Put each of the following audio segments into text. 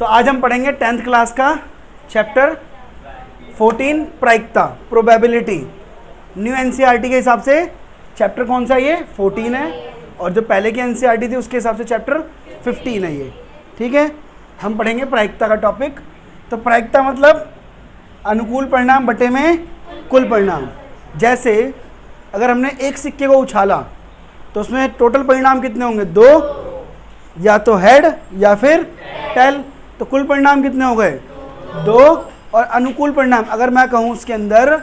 तो आज हम पढ़ेंगे 10th क्लास का चैप्टर 14 प्रायिकता प्रोबेबिलिटी। न्यू एनसीईआरटी के हिसाब से चैप्टर कौन सा ये 14 है, और जो पहले की एनसीईआरटी थी उसके हिसाब से चैप्टर 15 है ये। ठीक है, हम पढ़ेंगे प्रायिकता का टॉपिक। तो प्रायिकता मतलब अनुकूल परिणाम बटे में कुल परिणाम। जैसे अगर हमने एक सिक्के को उछाला तो उसमें टोटल परिणाम कितने होंगे? 2, या तो हेड या फिर टेल। तो कुल परिणाम कितने हो गए? 2। और अनुकूल परिणाम अगर मैं कहूँ उसके अंदर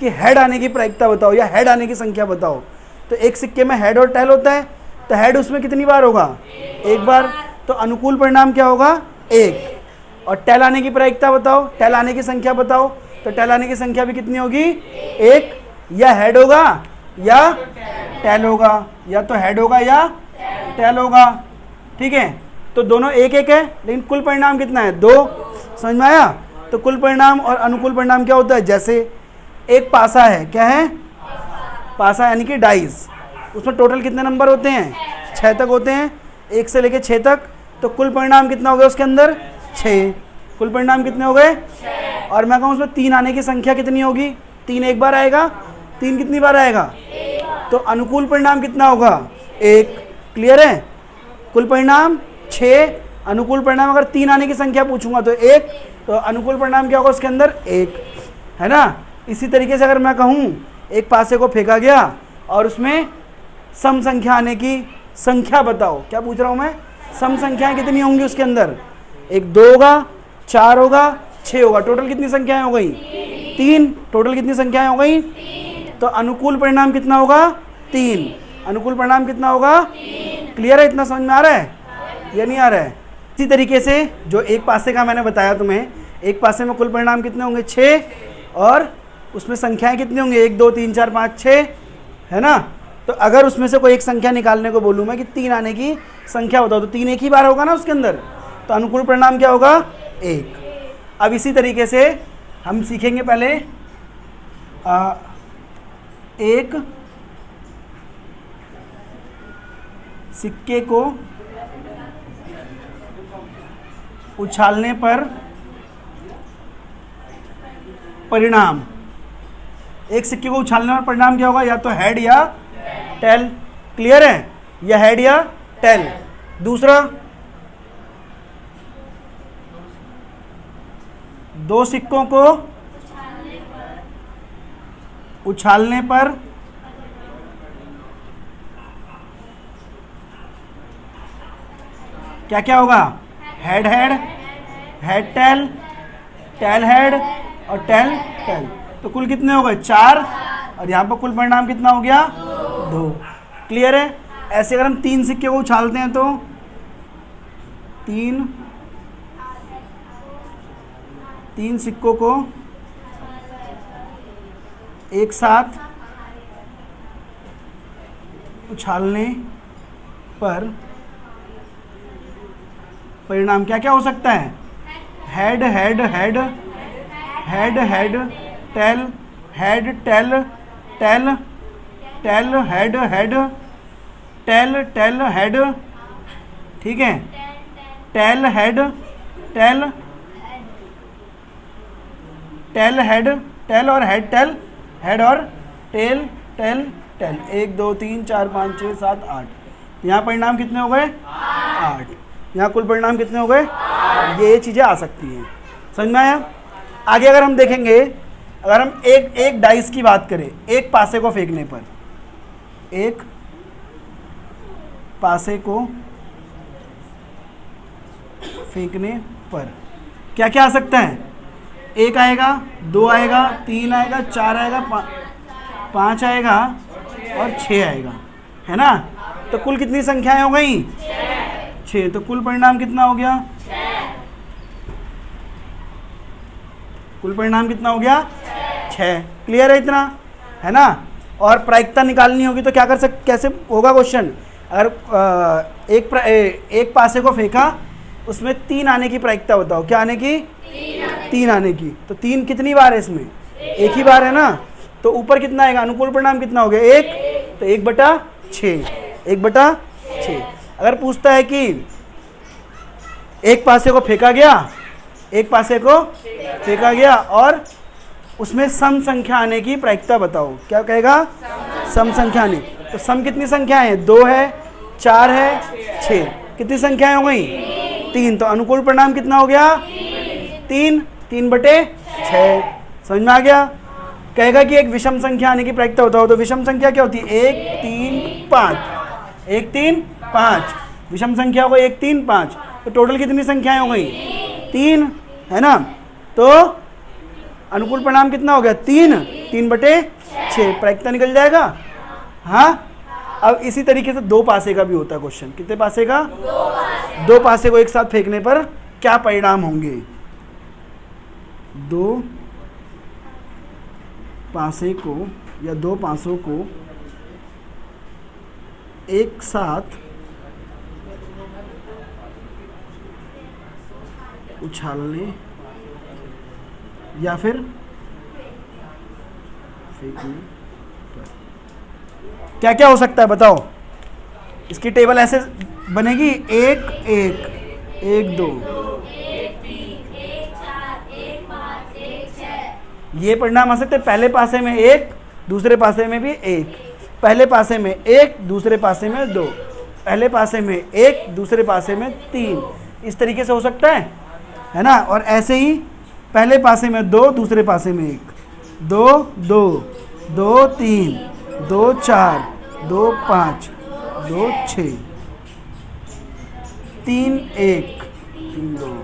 कि हेड आने की प्रायिकता बताओ या हेड आने की संख्या बताओ, तो एक सिक्के में हेड और टेल होता है, तो हेड उसमें कितनी बार होगा? एक बार। तो अनुकूल परिणाम क्या होगा? 1। और टेल आने की प्रायिकता बताओ, टेल आने की संख्या बताओ, तो टेल आने की संख्या भी कितनी होगी? 1। या हेड होगा या टेल होगा, या तो हेड होगा या टेल होगा। ठीक है, तो दोनों एक एक है, लेकिन कुल परिणाम कितना है? 2। समझ में आया? तो कुल परिणाम और अनुकूल परिणाम क्या होता है? जैसे एक पासा है, क्या है? पासा यानी कि डाइस। उसमें टोटल कितने नंबर होते हैं? 6 तक होते हैं, 1 से लेके 6 तक। तो कुल परिणाम कितना हो गया उसके अंदर? 6। कुल परिणाम कितने हो गए? और मैं कहूँ उसमें 3 आने की संख्या कितनी होगी? 3 एक बार आएगा, 3 कितनी बार आएगा? तो अनुकूल परिणाम कितना होगा? 1। क्लियर है? कुल परिणाम 6, अनुकूल परिणाम अगर 3 आने की संख्या पूछूंगा तो 1, तो अनुकूल परिणाम क्या होगा उसके अंदर? 1, है ना। इसी तरीके से अगर मैं कहूँ एक पासे को फेंका गया और उसमें सम संख्या आने की संख्या बताओ, क्या पूछ रहा हूँ मैं? सम संख्याएं कितनी होंगी उसके अंदर? 1 2 होगा, 4 होगा, 6 होगा। टोटल कितनी संख्याएं हो गई? 3। टोटल कितनी संख्याएं हो गई? तो अनुकूल परिणाम कितना होगा? 3। अनुकूल परिणाम कितना होगा? क्लियर है? इतना समझ में आ रहा है या नहीं आ रहा है? इसी तरीके से जो एक पासे का मैंने बताया तुम्हें, एक पासे में कुल परिणाम कितने होंगे? 6, और उसमें संख्याएं कितनी होंगी? 1 2 3 4 5 6, है ना। तो अगर उसमें से कोई एक संख्या निकालने को बोलूँ मैं कि 3 आने की संख्या बताओ, तो 3 एक ही बार होगा ना उसके अंदर, तो अनुकूल परिणाम क्या होगा? 1। अब इसी तरीके से हम सीखेंगे पहले एक सिक्के को उछालने पर परिणाम। एक सिक्के को उछालने पर परिणाम क्या होगा? या तो हेड या टेल। क्लियर है? या हेड या टेल। दूसरा, 2 सिक्कों को उछालने पर क्या क्या होगा? Head head, head tail, tail head और टेल टेल। तो कुल कितने हो गए? 4। और यहाँ पर कुल परिणाम कितना हो गया? 2। क्लियर है? ऐसे अगर हम 3 सिक्के को उछालते हैं तो 3 सिक्कों को एक साथ उछालने पर परिणाम क्या क्या हो सकता है? Head head head, head head tail, head tail tail, tail head head, tail tail head. ठीक है, tail head tail, tail head tail और हेड टेल, हेड और टेल टेल टेल। 1 2 3 4 5 6 7 8। यहाँ परिणाम कितने हो गए? 8। यहाँ कुल परिणाम कितने हो गए? ये चीज़ें आ सकती हैं। समझ में आया? आगे अगर हम देखेंगे, अगर हम एक डाइस की बात करें, एक पासे को फेंकने पर, एक पासे को फेंकने पर क्या क्या आ सकता है? 1 आएगा, 2 आएगा, 3 आएगा, 4 आएगा, 5 आएगा और 6 आएगा, है ना। तो कुल कितनी संख्याएं हो गई? 6। तो कुल परिणाम कितना हो गया? कुल परिणाम कितना हो गया? 6। क्लियर है इतना? है ना। और प्रायिकता निकालनी होगी तो क्या कर कैसे होगा क्वेश्चन? अगर एक पासे को फेंका, उसमें 3 आने की प्रायिकता बताओ। क्या आने की? 3 आने की। तो 3 कितनी बार है इसमें? एक ही बार है ना। तो ऊपर कितना आएगा? अनुकूल परिणाम कितना हो गया? 1। तो 1/6, 1/6। अगर पूछता है कि एक पासे को फेंका गया, एक पासे को फेंका गया और उसमें सम संख्या आने की प्रायिकता बताओ। क्या कहेगा? सम संख्या आने। तो सम कितनी संख्याएं हैं? 2 है, 4 है, 6। कितनी संख्याएं हो गई? 3। तो अनुकूल परिणाम कितना हो गया? 3। 3/6। समझ में आ गया? कहेगा कि एक विषम संख्या आने की प्रायिकता बताओ। तो विषम संख्या क्या होती है? 1 3 5। 1 3 5 विषम संख्या को 1 3 5। तो टोटल कितनी संख्याएं हो गई? 3, है ना? तो अनुकूल परिणाम कितना हो गया? 3। 3/6 प्रायिकता निकल जाएगा। हाँ, अब इसी तरीके से 2 पासे का भी होता है क्वेश्चन। कितने पासे का? 2 पासे को एक साथ फेंकने पर क्या परिणाम होंगे? 2 पासे को या 2 पासों को एक साथ उछालने या फिर फेंकने पर क्या क्या हो सकता है बताओ। इसकी टेबल ऐसे बनेगी, 1 1 1 2, ये परिणाम आ सकते हैं। पहले पासे में 1, दूसरे पासे में भी 1, पहले पासे में 1, दूसरे पासे में 2, पहले पासे में 1, दूसरे पासे में 3। इस तरीके से हो सकता है ना? और ऐसे ही पहले पासे में 2, दूसरे पासे में 1, 2 2 2 3 2 4 2 5 2 6 3 1 3 2।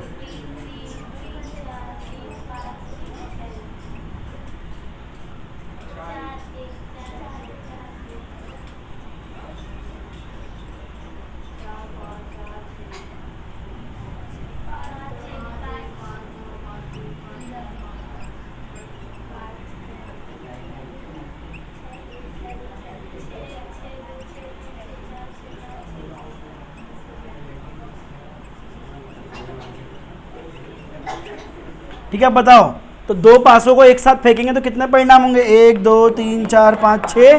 ठीक है, बताओ। तो 2 पासों को एक साथ फेंकेंगे तो कितने परिणाम होंगे? 1 2 3 4 5 6,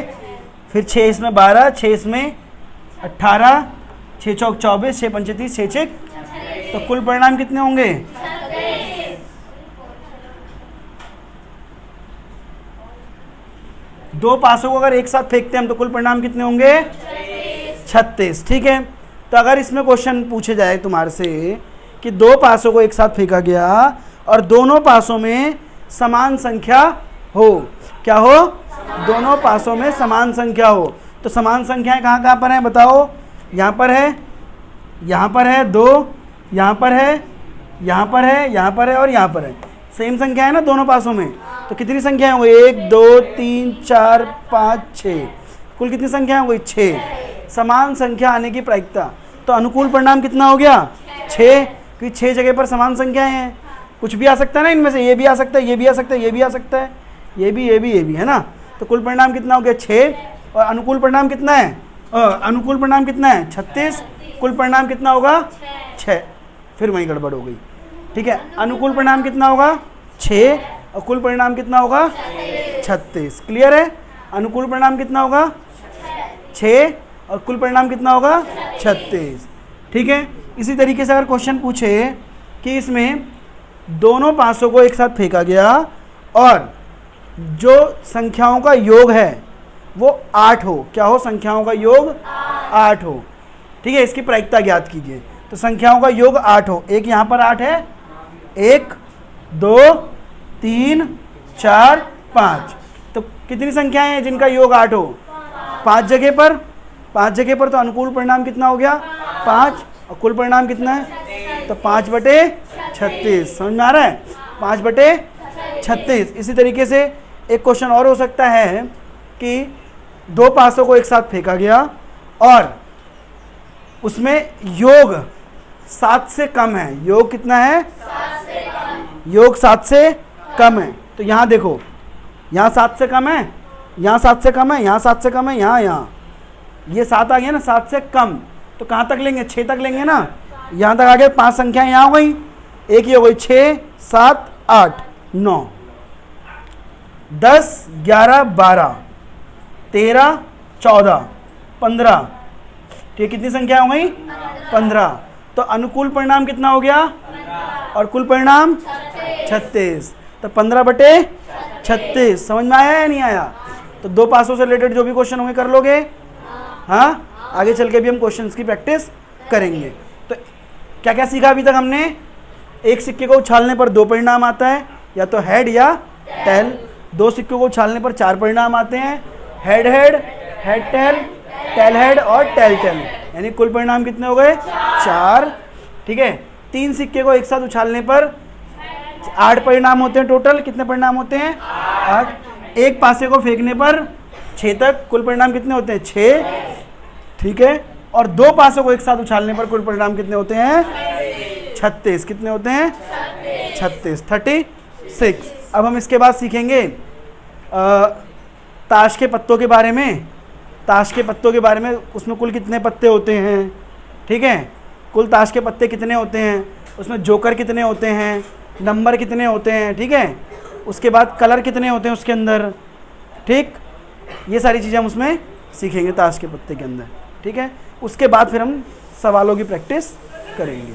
फिर 6 इसमें 12, 6 इसमें 18, 6 चौक 24, 6 पंचे 30, 6 6। तो कुल परिणाम कितने होंगे? 2 पासों को अगर एक साथ फेंकते हैं हम तो कुल परिणाम कितने होंगे? 36। ठीक है, तो अगर इसमें क्वेश्चन पूछे जाए तुम्हारे से कि 2 पासों को एक साथ फेंका गया और दोनों पासों में समान संख्या हो। क्या हो? दोनों पासों में समान संख्या हो। तो समान संख्याएं कहाँ कहाँ पर हैं बताओ? यहाँ पर है, यहाँ पर है 2, यहाँ पर है, यहाँ पर है, यहाँ पर है और यहाँ पर है। सेम संख्या है ना दोनों पासों में। तो कितनी संख्याएं हो गई? 1 2 3 4 5 6। कुल कितनी संख्या हो गई? 6। समान संख्या आने की प्रायिकता। तो अनुकूल परिणाम कितना हो गया? 6, क्योंकि 6 जगह पर समान संख्याएं हैं। कुछ भी आ सकता है ना इनमें से, ये भी आ सकता है, ये भी आ सकता है, ये भी आ सकता है, ये भी, है ना? तो कुल परिणाम कितना हो गया? 6। और अनुकूल परिणाम कितना है? अनुकूल परिणाम कितना है? 36। कुल परिणाम कितना होगा? 6। फिर वहीं गड़बड़ हो गई। ठीक है, अनुकूल परिणाम कितना होगा? 6 और कुल परिणाम कितना होगा? 36। क्लियर है? अनुकूल परिणाम कितना होगा? 6 और कुल परिणाम कितना होगा? 36। ठीक है, इसी तरीके से अगर क्वेश्चन पूछे कि इसमें दोनों पासों को एक साथ फेंका गया और जो संख्याओं का योग है वो 8 हो। क्या हो? संख्याओं का योग 8 हो। ठीक है, इसकी प्रायिकता ज्ञात कीजिए। तो संख्याओं का योग 8 हो। एक यहाँ पर 8 है, 1 2 3 4 5। तो कितनी संख्याएं हैं जिनका योग 8 हो? 5 जगह पर। 5 जगह पर तो अनुकूल परिणाम कितना हो गया? 5। और कुल परिणाम कितना है? तो 5/36। समझ में आ रहा है? 5/36। इसी तरीके से एक क्वेश्चन और हो सकता है कि 2 पासों को एक साथ फेंका गया और उसमें योग 7 से कम है। योग कितना है? 7 से कम। योग 7 से कम है। तो यहाँ देखो, यहाँ 7 से कम है, यहाँ 7 से कम है, यहाँ 7 से कम है, यहाँ ये 7 आ गया ना, 7 से कम। तो कहाँ तक लेंगे? 6 तक लेंगे ना। यहाँ तक आ गए। 5 संख्या यहाँ हो गई, एक ही हो गई। 6 7 8 9 10 11 12 13 14 15। ठीक, कितनी संख्या हो गई? 15। तो अनुकूल परिणाम कितना हो गया और कुल परिणाम 36। तो 15/36 समझ में आया या नहीं आया? तो 2 पासों से रिलेटेड जो भी क्वेश्चन होंगे कर लोगे। हाँ, आगे चल के भी हम क्वेश्चंस की प्रैक्टिस करेंगे। तो क्या क्या सीखा अभी तक हमने? एक सिक्के को उछालने पर 2 परिणाम आता है, या तो हेड या टेल। 2 सिक्कों को उछालने पर 4 परिणाम आते हैं, head head, head tail, tail head और टेल टेल। यानी कुल परिणाम कितने हो गए? 4। ठीक है। 3 सिक्के को एक साथ उछालने पर 8 परिणाम होते हैं। टोटल कितने परिणाम होते हैं? 8। एक पासे को फेंकने पर 6 तक कुल परिणाम कितने होते हैं? 6। ठीक है। और 2 पासों को एक साथ उछालने पर कुल परिणाम कितने होते हैं? 36। कितने होते हैं? 36। अब हम इसके बाद सीखेंगे ताश के पत्तों के बारे में। ताश के पत्तों के बारे में, उसमें कुल कितने पत्ते होते हैं? ठीक है, कुल ताश के पत्ते कितने होते हैं, उसमें जोकर कितने होते हैं, नंबर कितने होते हैं। ठीक है, उसके बाद कलर कितने होते हैं उसके अंदर। ठीक, ये सारी चीज़ें हम उसमें सीखेंगे ताश के पत्ते के अंदर। ठीक है, उसके बाद फिर हम सवालों की प्रैक्टिस करेंगे।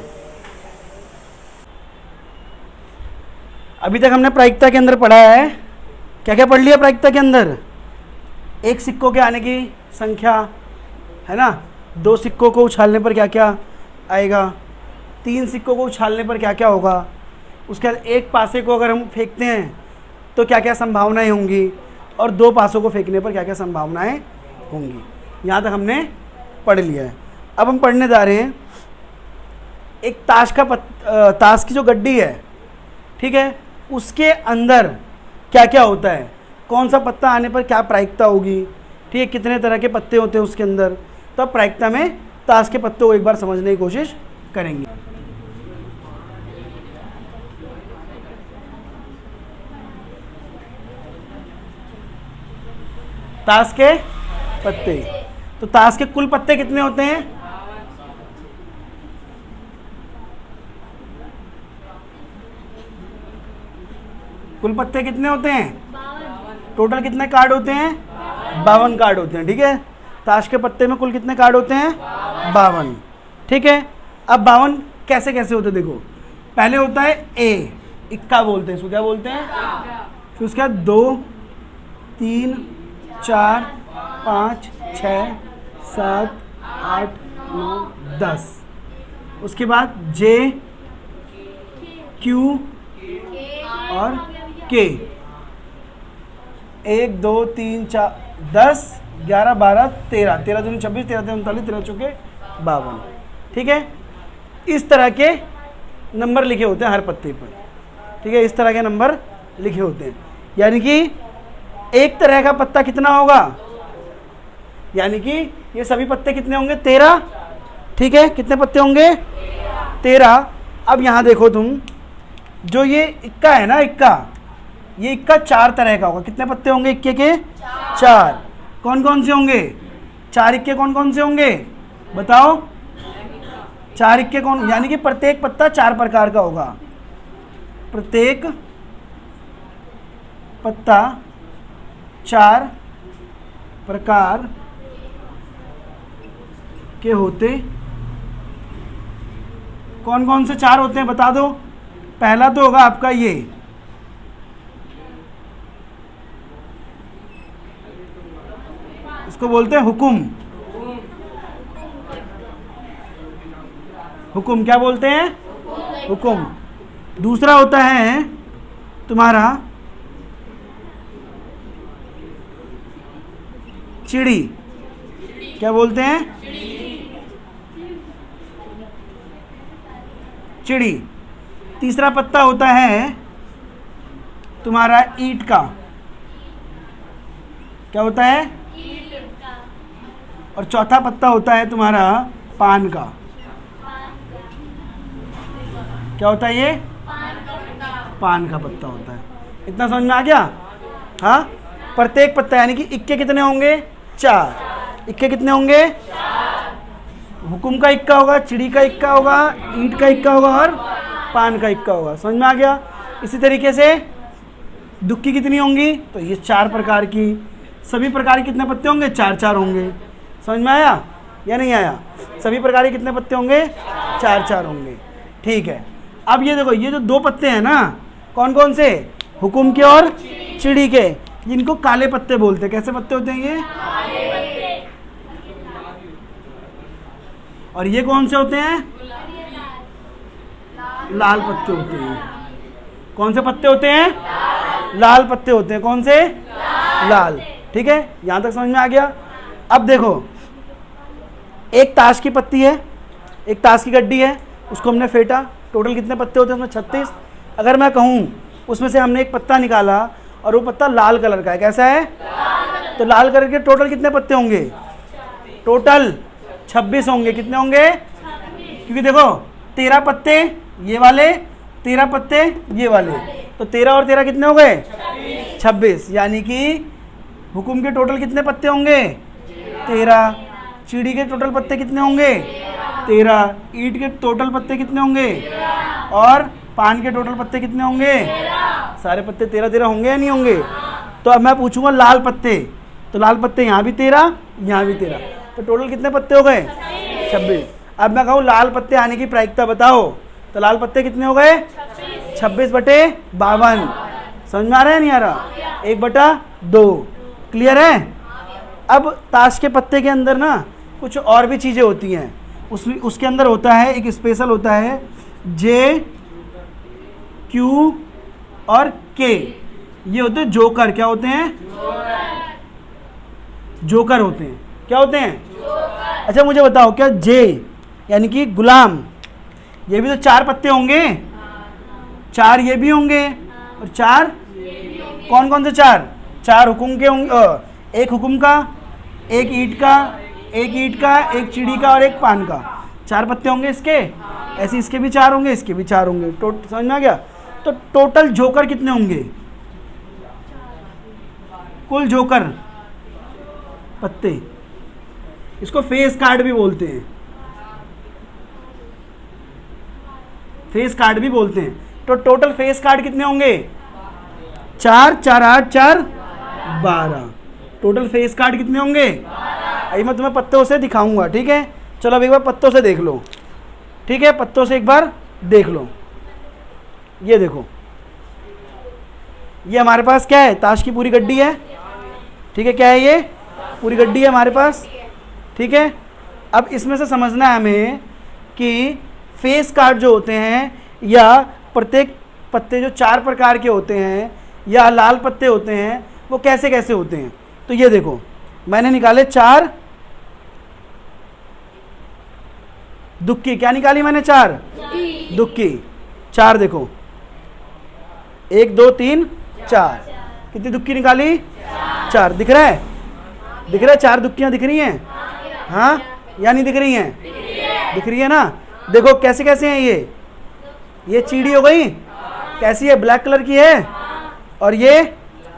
अभी तक हमने प्रायिकता के अंदर पढ़ा है, क्या क्या पढ़ लिया प्रायिकता के अंदर? एक सिक्कों के आने की संख्या है ना, 2 सिक्कों को उछालने पर क्या क्या आएगा, 3 सिक्कों को उछालने पर क्या क्या होगा, उसके बाद एक पासे को अगर हम फेंकते हैं तो क्या क्या संभावनाएं होंगी, और 2 पासों को फेंकने पर क्या क्या संभावनाएं होंगी। यहाँ तक हमने पढ़ लिया है। अब हम पढ़ने जा रहे हैं एक ताश की जो गड्डी है, ठीक है, उसके अंदर क्या क्या होता है, कौन सा पत्ता आने पर क्या प्रायिकता होगी। ठीक है, कितने तरह के पत्ते होते हैं उसके अंदर। तो अब प्रायिकता में ताश के पत्तों को एक बार समझने की कोशिश करेंगे। ताश के पत्ते, तो ताश के कुल पत्ते कितने होते हैं? कुल पत्ते कितने होते हैं? टोटल कितने कार्ड होते हैं? 52 कार्ड होते हैं। ठीक है, ताश के पत्ते में कुल कितने कार्ड होते हैं? 52। ठीक है, अब 52 कैसे कैसे होते हैं देखो। पहले होता है ए, इक्का बोलते हैं इसको, क्या बोलते हैं? फिर उसके बाद 2 3 4 5 6 7 8 9 10। उसके बाद जे, क्यू और के। 1 2 3 4 10 11 12 13, 13 दूनी 26, 13 तीन 39, 13 चौके 52। ठीक है, इस तरह के नंबर लिखे होते हैं हर पत्ते पर। ठीक है, इस तरह के नंबर लिखे होते हैं। यानी कि एक तरह का पत्ता कितना होगा, यानी कि ये सभी पत्ते कितने होंगे? 13। ठीक है, कितने पत्ते होंगे? 13। अब यहाँ देखो तुम, जो ये इक्का है ना, इक्का, ये इक्का 4 तरह का होगा। कितने पत्ते होंगे इक्के के? 4। कौन कौन से होंगे? 4 इक्के कौन कौन से होंगे बताओ? 4 इक्के कौन, यानी कि प्रत्येक पत्ता 4 प्रकार का होगा। प्रत्येक पत्ता 4 प्रकार के होते। कौन कौन से 4 होते हैं बता दो? पहला तो होगा आपका ये, इसको बोलते हैं हुकुम। हुकुम क्या बोलते हैं? हुकुम। दूसरा होता है तुम्हारा चिड़ी, क्या बोलते हैं? चिड़ी। तीसरा पत्ता होता है तुम्हारा ईंट का, क्या होता है? और चौथा पत्ता होता है तुम्हारा पान का, क्या होता है ये? पान का पत्ता होता है। इतना समझ में आ गया? हाँ, प्रत्येक पत्ता, यानी कि इक्के कितने होंगे? 4। इक्के कितने होंगे? हुकुम का इक्का होगा, चिड़ी का इक्का होगा, ईंट का इक्का होगा और पान का इक्का होगा। समझ में आ गया? इसी तरीके से दुक्की कितनी होंगी? तो ये 4 प्रकार की, सभी प्रकार के कितने पत्ते होंगे? 4 4 होंगे। समझ में आया या नहीं आया? सभी प्रकार के कितने पत्ते होंगे? चार चार होंगे। ठीक है, अब ये देखो, ये जो दो पत्ते हैं ना, कौन कौन से? हुकुम के और चिड़ी के, जिनको काले पत्ते बोलते हैं। कैसे पत्ते होते हैं ये? और ये कौन से होते हैं? लाल पत्ते होते हैं। कौन से पत्ते होते हैं? लाल पत्ते होते हैं। कौन से? लाल। ठीक है, यहां तक समझ में आ गया। अब देखो, एक ताश की पत्ती है, एक ताश की गड्डी है, उसको हमने फेंटा। टोटल कितने पत्ते होते हैं उसमें? 36। अगर मैं कहूँ उसमें से हमने एक पत्ता निकाला और वो पत्ता लाल कलर का है, कैसा है? तो लाल कलर के टोटल कितने पत्ते होंगे? टोटल 26 होंगे। कितने होंगे? क्योंकि देखो 13 पत्ते ये वाले, 13 पत्ते ये वाले, तो 13 और 13 कितने हो गए? 26। यानी कि हुकुम के टोटल कितने पत्ते होंगे? 13। चिड़ी के टोटल पत्ते कितने होंगे? 13। ईंट के टोटल पत्ते कितने होंगे? और पान के टोटल पत्ते कितने होंगे? सारे पत्ते 13-13 होंगे या नहीं होंगे? तो अब मैं पूछूंगा लाल पत्ते, तो लाल पत्ते यहाँ भी 13, यहाँ भी 13, तो टोटल कितने पत्ते हो गए? 26। अब मैं कहूँ लाल पत्ते आने की प्रायिकता बताओ, तो लाल पत्ते कितने हो गए? 26/52। समझ में आ रहा है नहीं आ रहा? 1/2। क्लियर है? अब ताश के पत्ते के अंदर ना कुछ और भी चीज़ें होती हैं। उसके अंदर होता है एक स्पेशल होता है जे, क्यू और के। ये होते हैं जोकर। क्या होते हैं? जोकर होते हैं। क्या होते हैं? अच्छा मुझे बताओ, क्या जे यानी कि गुलाम, ये भी तो 4 पत्ते होंगे? 4 ये भी होंगे और 4 कौन कौन से? 4 हुकुम के होंगे। एक हुकुम का, एक ईंट का, एक ईंट का, एक चिड़ी का और एक पान का। 4 पत्ते होंगे इसके। ऐसे इसके भी 4 होंगे, इसके भी 4 होंगे। समझ में आ गया? तो टोटल जोकर कितने होंगे? कुल जोकर पत्ते, इसको फेस कार्ड भी बोलते हैं। फेस कार्ड भी बोलते हैं। तो टोटल फेस कार्ड कितने होंगे? 4, 4, 8, 4, 12। टोटल फेस कार्ड कितने होंगे? अभी मैं तुम्हें पत्तों से दिखाऊंगा। ठीक है, चलो अब एक बार पत्तों से देख लो। ठीक है, पत्तों से एक बार देख लो। ये देखो, ये हमारे पास क्या है? ताश की पूरी गड्डी है। ठीक है, क्या है ये? पूरी गड्डी है हमारे पास। ठीक है, अब इसमें से समझना है हमें कि फेस कार्ड जो होते हैं या प्रत्येक पत्ते जो 4 प्रकार के होते हैं या लाल पत्ते होते हैं, वो कैसे कैसे होते हैं। तो ये देखो, मैंने निकाले 4 दुक्की। क्या निकाली मैंने? 4 दुक्की। 4 देखो, 1 2 3 4। कितनी दुक्की निकाली? 4। दिख रहा है? दिख रहा है? 4 दुक्कियां दिख रही हैं? हाँ या नहीं दिख रही हैं? दिख रही है ना? देखो कैसे कैसे हैं ये चीड़ी हो गई, कैसी है? ब्लैक कलर की है। और ये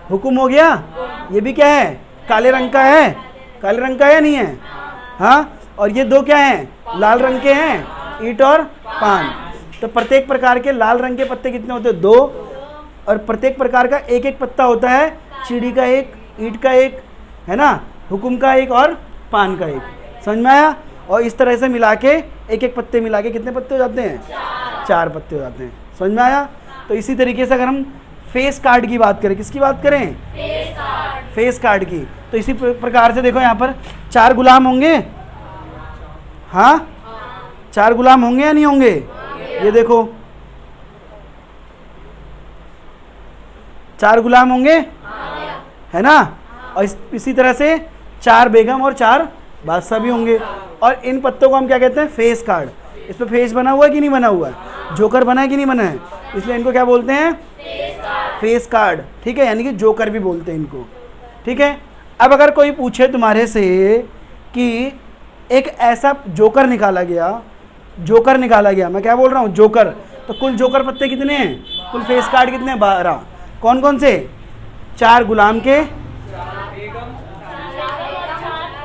हुकुम हो गया, ये भी क्या है? काले रंग का है। काले रंग का है नहीं है? हाँ, और ये 2 क्या हैं? लाल रंग के हैं, ईंट और पान। तो प्रत्येक प्रकार के लाल रंग के पत्ते कितने होते हैं? 2। और प्रत्येक प्रकार का एक एक पत्ता होता है। चिड़ी का एक, ईंट का एक, है ना, हुकुम का एक और पान का एक। समझ में आया? और इस तरह से मिला के एक एक पत्ते मिला के कितने पत्ते हो जाते हैं? 4 पत्ते हो जाते हैं। समझ में आया? तो इसी तरीके से अगर हम फेस कार्ड की बात करें, किसकी बात करें? फेस कार्ड की। तो इसी प्रकार से देखो यहाँ पर 4 गुलाम होंगे। हाँ, 4 गुलाम होंगे या नहीं होंगे? ये देखो 4 गुलाम होंगे, है ना? और इसी तरह से 4 बेगम और 4 बादशाह भी होंगे। और इन पत्तों को हम क्या कहते हैं? Face card. इस पर फेस बना हुआ है कि नहीं बना हुआ है? जोकर बना है कि नहीं बना है? इसलिए इनको क्या बोलते हैं? Face card. ठीक है, यानी कि जोकर भी बोलते हैं इनको। ठीक है, अब अगर कोई पूछे तुम्हारे से कि एक ऐसा जोकर निकाला गया, जोकर निकाला गया, मैं क्या बोल रहा हूँ? जोकर। तो कुल जोकर पत्ते कितने हैं? कुल फेस कार्ड कितने हैं? 12। कौन कौन से? 4 गुलाम के,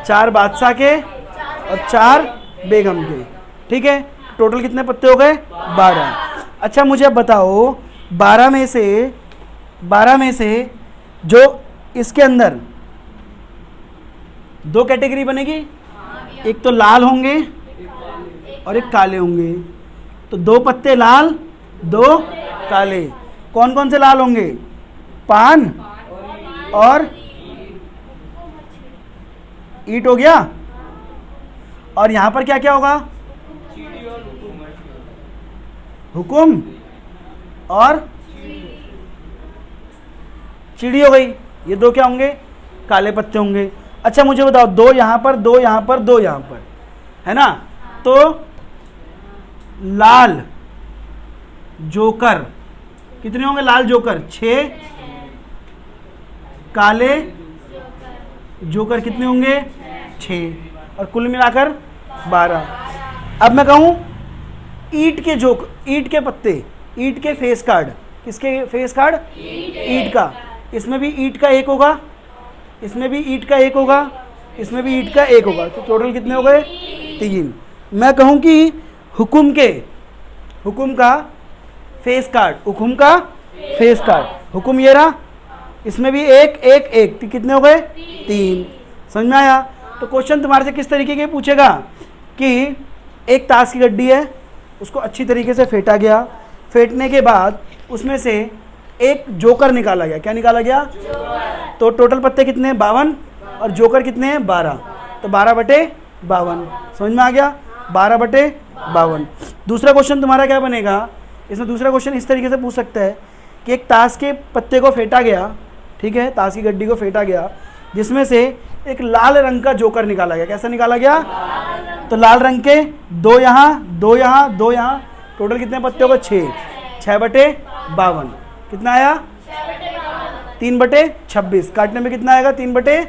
4 बादशाह के और 4 बेगम के। ठीक है, टोटल कितने पत्ते हो गए? 12। अच्छा मुझे अब बताओ, 12 में से जो इसके अंदर 2 कैटेगरी बनेगी। एक तो लाल होंगे और एक काले होंगे। तो 2 पत्ते लाल 2 काले। कौन कौन से लाल होंगे? पान और ईंट हो गया। और यहां पर क्या क्या होगा? हुकुम और चिड़ी हो गई। ये 2 क्या होंगे? काले पत्ते होंगे। अच्छा मुझे बताओ, 2 यहां पर 2 यहां पर 2 यहां पर, है ना? तो लाल जोकर कितने होंगे? लाल जोकर 6, काले जोकर कितने होंगे? 6, और कुल मिलाकर 12। अब मैं कहूं ईंट के पत्ते, ईंट के फेस कार्ड। किसके फेस कार्ड? ईंट का। इसमें भी ईंट का 1 होगा, इसमें भी ईंट का 1 होगा, इसमें भी ईंट का 1 होगा। तो टोटल कितने हो गए? 3। मैं कहूं कि हुकुम का फेस कार्ड, हुकुम का फेस कार्ड, हुकुम ये रहा, इसमें भी 1 1 1, तो कितने हो गए? 3। समझ में आया? तो क्वेश्चन तुम्हारे से किस तरीके के पूछेगा कि एक ताश की गड्डी है, उसको अच्छी तरीके से फेंटा गया, फेंटने के बाद उसमें से एक जोकर निकाला गया। क्या निकाला गया? तो टोटल पत्ते कितने हैं? 52, और जोकर कितने हैं? 12। तो 12/52। समझ में आ गया? 12/52। दूसरा क्वेश्चन तुम्हारा क्या बनेगा? इसमें दूसरा क्वेश्चन इस तरीके से पूछ सकता है कि एक ताश के पत्ते को फेंटा गया, ठीक है, ताश की गड्डी को फेंटा गया, जिसमें से एक लाल रंग का जोकर निकाला गया। कैसा निकाला गया? तो लाल रंग के 2 यहाँ 2 यहाँ 2 यहाँ, टोटल कितने पत्ते हो गए? 6। 6/52 कितना आया? 3/26। काटने में कितना आएगा? 3/26।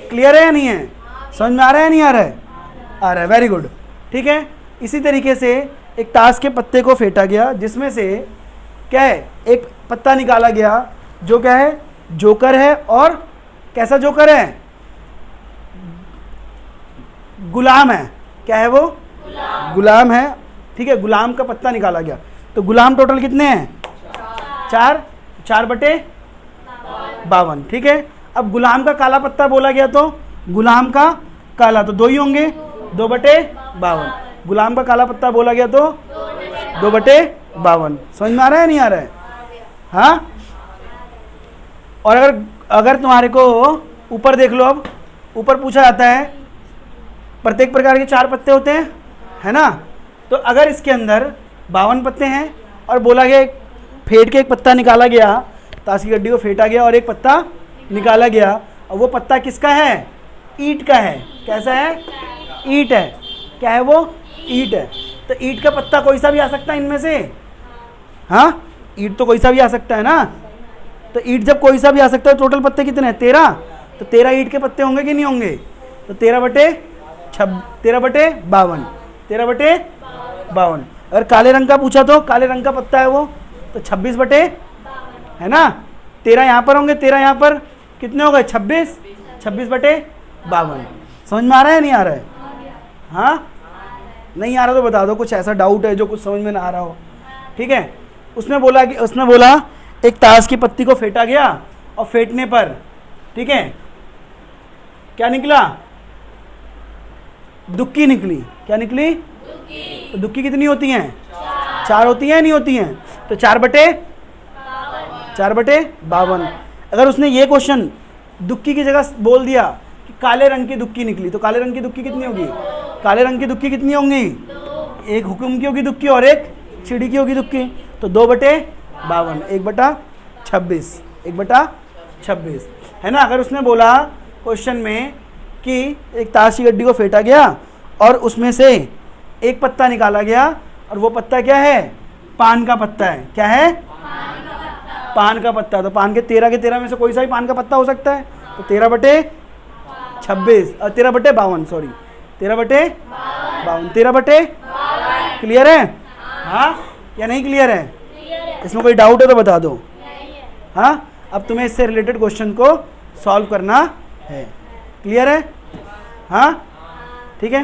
क्लियर है या नहीं है? समझ में आ रहा है या नहीं आ रहा है? आ रहा है, वेरी गुड। ठीक है, इसी तरीके से एक ताश के पत्ते को फेंटा गया, जिसमें से क्या है? एक पत्ता निकाला गया जो क्या है? जोकर है। और कैसा जोकर है? गुलाम है। क्या है वो? गुलाम है। ठीक है, गुलाम का पत्ता निकाला गया। तो गुलाम टोटल कितने हैं? 4। 4/52। ठीक है, अब गुलाम का काला पत्ता बोला गया, तो गुलाम का काला तो 2 ही होंगे, 2/52। गुलाम का काला पत्ता बोला गया तो 2/52। समझ में आ रहा है नहीं आ रहा है? हाँ। और अगर तुम्हारे को ऊपर देख लो, अब ऊपर पूछा जाता है प्रत्येक प्रकार के 4 पत्ते होते हैं, है ना? तो अगर इसके अंदर 52 पत्ते हैं और बोला गया फेंट के एक पत्ता निकाला गया, ताश की गड्डी को फेंटा गया और एक पत्ता निकाला गया, और वो पत्ता किसका है? ईंट का है। कैसा है? ईंट है। क्या है वो? ईंट है। तो ईंट का पत्ता कोई सा भी आ सकता है इनमें से। हाँ, ईंट तो कोई सा भी आ सकता है ना। तो ईंट जब कोई सा भी आ सकता है, टोटल पत्ते कितने हैं? 13। तो 13 ईंट के पत्ते होंगे कि नहीं होंगे? तो 13/52। 13/52। अगर काले रंग का पूछा तो काले रंग का पत्ता है वो, तो 26 है ना। 13 यहाँ पर होंगे, 13 यहाँ पर, कितने हो गए? 26। 26/52। समझ में आ रहा है नहीं आ रहा है? हाँ, नहीं आ रहा तो बता दो, कुछ ऐसा डाउट है जो कुछ समझ में ना आ रहा हो। ठीक है, उसने बोला एक ताश की पत्ती को फेंटा गया, और फेंटने पर, ठीक है, क्या निकला? दुक्की निकली। क्या निकली? तो दुक्की कितनी होती हैं? 4 होती हैं, नहीं होती हैं? तो 4/52। अगर उसने ये क्वेश्चन दुक्की की जगह बोल दिया कि काले रंग की दुक्की निकली, तो काले रंग की दुक्की कितनी होगी? काले रंग की दुक्की कितनी होंगी? एक हुकुम की होगी दुक्की और एक चिड़ी की होगी दुक्की। तो 2/52, 1/26, 1/26, है ना। अगर उसने बोला क्वेश्चन में कि एक ताश की गड्डी को फेंटा गया और उसमें से एक पत्ता निकाला गया, और वो पत्ता क्या है? पान का पत्ता है। क्या है? पान का पत्ता। तो पान के 13 में से कोई सा भी पान का पत्ता हो सकता है। तो 13/26 और 13/52, सॉरी, 13/52, 13/52। क्लियर है? हाँ या नहीं क्लियर है? इसमें कोई डाउट है तो बता दो। हाँ, अब तुम्हें इससे रिलेटेड क्वेश्चन को सॉल्व करना है। क्लियर है? हाँ, ठीक है।